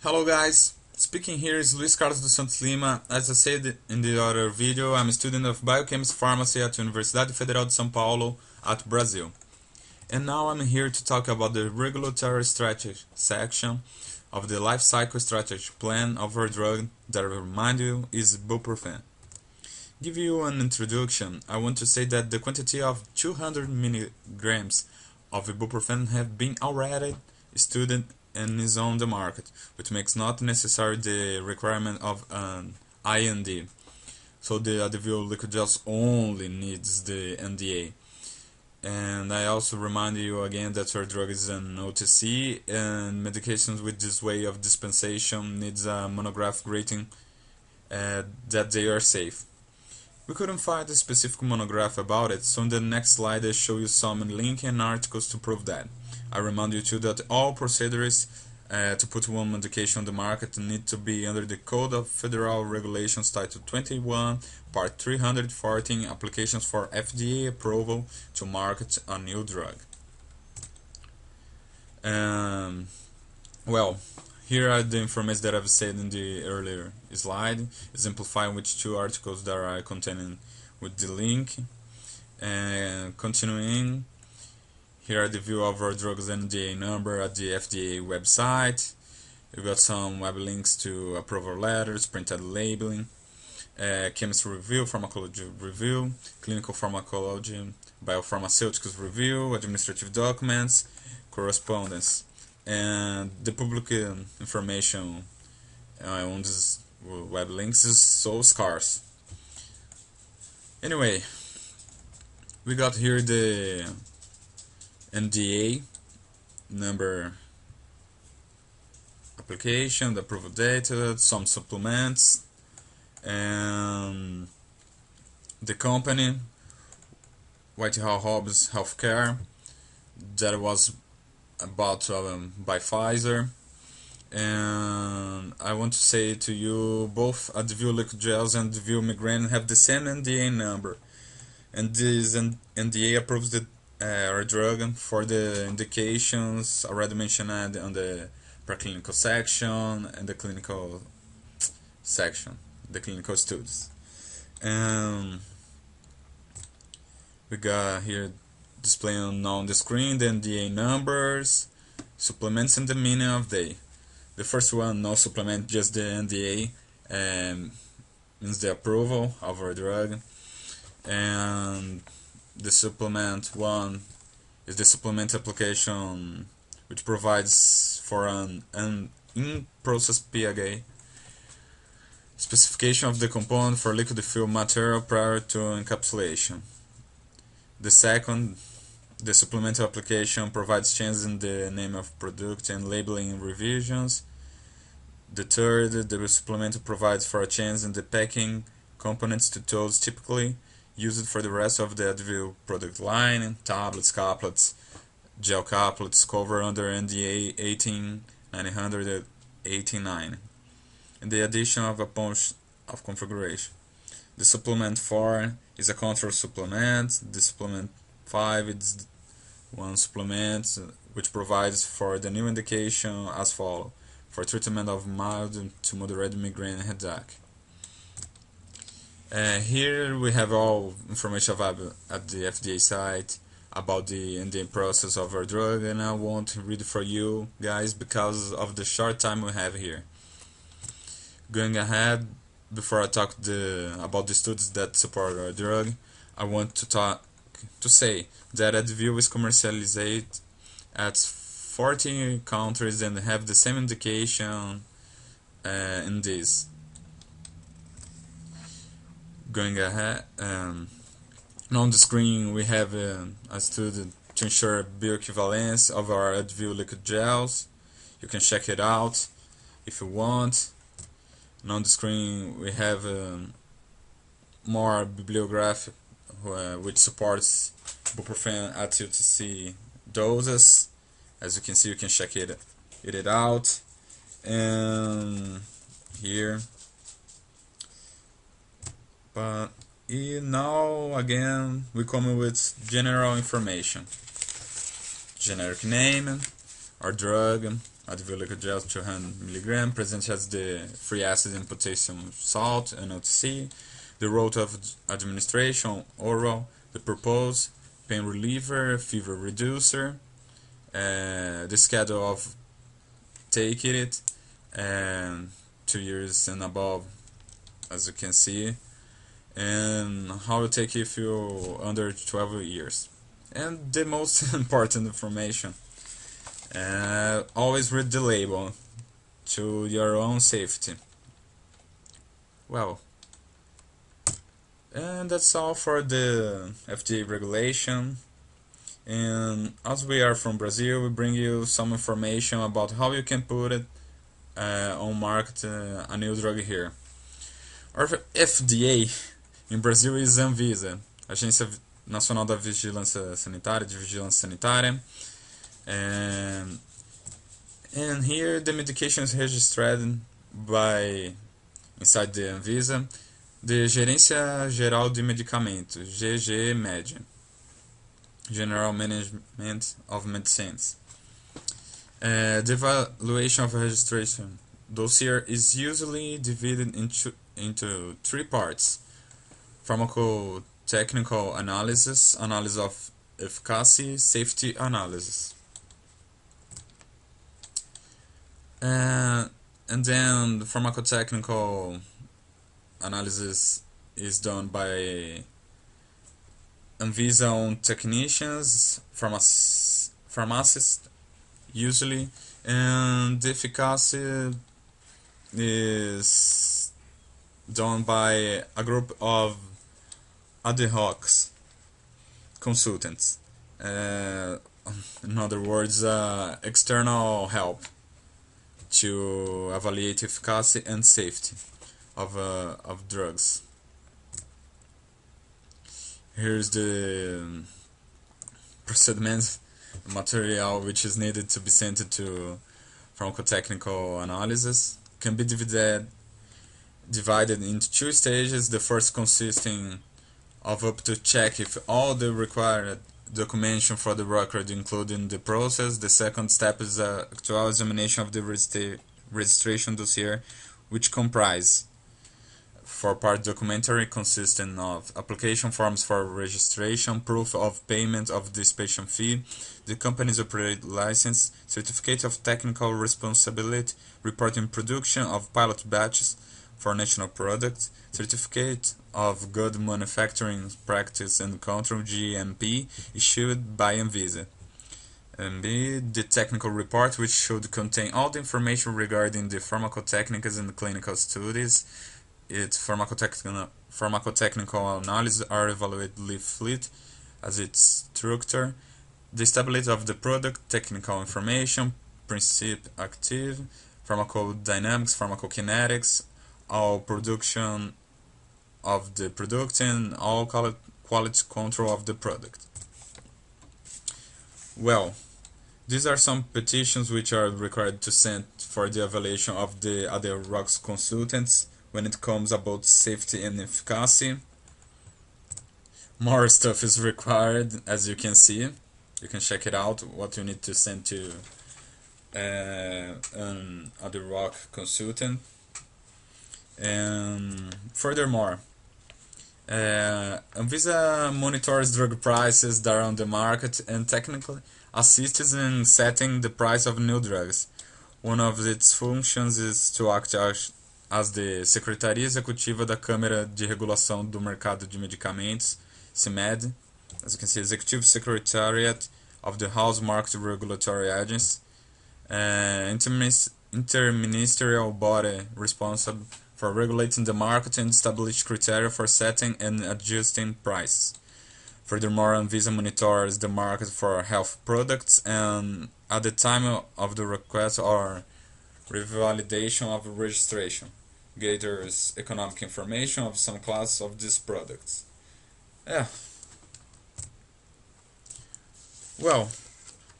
Hello guys, speaking here is Luiz do Santos Lima. As I said in the other video, I'm a student of Biochemistry Pharmacy at Universidade Federal de São Paulo at Brazil. And now I'm here to talk about the regulatory strategy section of the life cycle strategy plan of our drug that I remind you is ibuprofen. Give you an introduction, I want to say that the quantity of 200 milligrams of ibuprofen have been already studied and is on the market, which makes not necessary the requirement of an IND. So the Advil liquid gels only needs the NDA. And I also remind you again that your drug is an OTC and medications with this way of dispensation needs a monograph rating that they are safe. We couldn't find a specific monograph about it, so in the next slide I show you some links and articles to prove that. I remind you too that all procedures to put one medication on the market need to be under the Code of Federal Regulations Title 21, Part 314, Applications for FDA Approval to Market a New Drug. Here are the information that I've said in the earlier slide, exemplifying which two articles that are contained with the link. And continuing, here are the view of our drug's NDA number at the FDA website. We've got some web links to approval letters, printed labeling, chemistry review, pharmacology review, clinical pharmacology, biopharmaceuticals review, administrative documents, correspondence. And the public information on these web links is so scarce. Anyway, we got here the NDA number, application, the approval data, some supplements, and the company Whitehall Hobbs Healthcare that was bought by Pfizer. And I want to say to you, both Advil liquid gels and Advil migraine have the same NDA number, and this NDA approves the our drug for the indications already mentioned on the preclinical section and the clinical section, the clinical studies. We got here displaying on the screen the NDA numbers, supplements, and the meaning of they. The first one, no supplement, just the NDA, means the approval of our drug. And the supplement one is the supplement application, which provides for an in-process PAG specification of the component for liquid fill material prior to encapsulation. The second, the supplemental application, provides changes in the name of product and labeling revisions. The third, the supplemental provides for a change in the packing components to those typically used for the rest of the Advil product line, tablets, caplets, gel caplets, covered under NDA 18989, and the addition of a bunch of configuration. The supplement 4 is a control supplement. The supplement 5 is one supplement which provides for the new indication as follows: for treatment of mild to moderate migraine headache. Here we have all information available at the FDA site about the NDA process of our drug, and I won't read it for you guys because of the short time we have here. Going ahead, before I talk about the studies that support our drug, I want to say that Advil is commercialized at 40 countries and have the same indication in this. Going ahead, on the screen we have a study to ensure bioequivalence of our Advil liquid gels. You can check it out if you want. And on the screen we have more bibliography which supports ibuprofen at UTC doses. As you can see, you can check it out. And here. But now again we come with general information: generic name, our drug, Advilic gel 200 mg, present as the free acid and potassium salt, NOTC, the route of administration, oral, the purpose, pain reliever, fever reducer, the schedule of taking it, and 2 years and above, as you can see, and how to take if you're under 12 years. And the most important information, always read the label to your own safety. Well, and that's all for the FDA regulation. And as we are from Brazil, we bring you some information about how you can put it on market a new drug here. Our FDA em Brazil is Anvisa, Agência Nacional da Vigilância Sanitária, de Vigilância Sanitária. And here the medication is registered by, inside the Anvisa, the Gerência Geral de Medicamentos, GGMed, General Management of Medicines. The evaluation of registration dossier is usually divided into 3 parts: pharmacotechnical analysis, analysis of efficacy, safety analysis. And then the pharmacotechnical analysis is done by Anvisa own technicians, pharmacists usually, and the efficacy is done by a group of ad hoc consultants. In other words, external help to evaluate efficacy and safety of drugs. Here's the procediment material which is needed to be sent to pharmacotechnical analysis. Can be divided into 2 stages. The first consisting of up to check if all the required documentation for the record included in the process. The second step is the actual examination of the registration dossier, which comprise 4-part documentary consisting of application forms for registration, proof of payment of dispensation fee, the company's operating license, certificate of technical responsibility, reporting production of pilot batches for national products, certificate of good manufacturing practice and control GMP issued by Anvisa. And B, the technical report, which should contain all the information regarding the pharmacotechnics and clinical studies. Its pharmacotechnical analysis are evaluated leaflet as its structure, the stability of the product, technical information, principle active, pharmacodynamics, pharmacokinetics, all production of the product, and all quality control of the product. Well, these are some petitions which are required to send for the evaluation of the other ROCS consultants when it comes about safety and efficacy. More stuff is required, as you can see. You can check it out, what you need to send to other ROC consultant. And furthermore, Anvisa monitors drug prices that are on the market and technically assists in setting the price of new drugs. One of its functions is to act as the Secretaria Executiva da Câmara de Regulação do Mercado de Medicamentos, CMED, as you can see, Executive Secretariat of the House Market Regulatory Agency, interministerial body responsible for regulating the market and establish criteria for setting and adjusting prices. Furthermore, Anvisa monitors the market for health products and at the time of the request or revalidation of registration, gathers economic information of some class of these products. Well,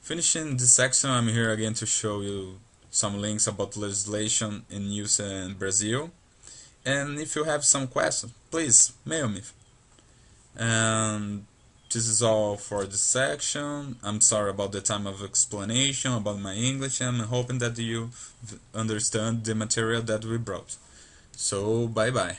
finishing this section, I'm here again to show you some links about legislation in use in Brazil. And if you have some questions, please mail me. And This is all for this section. I'm sorry about the time of explanation about my English, and I'm hoping that you understand the material that we brought. So, bye bye.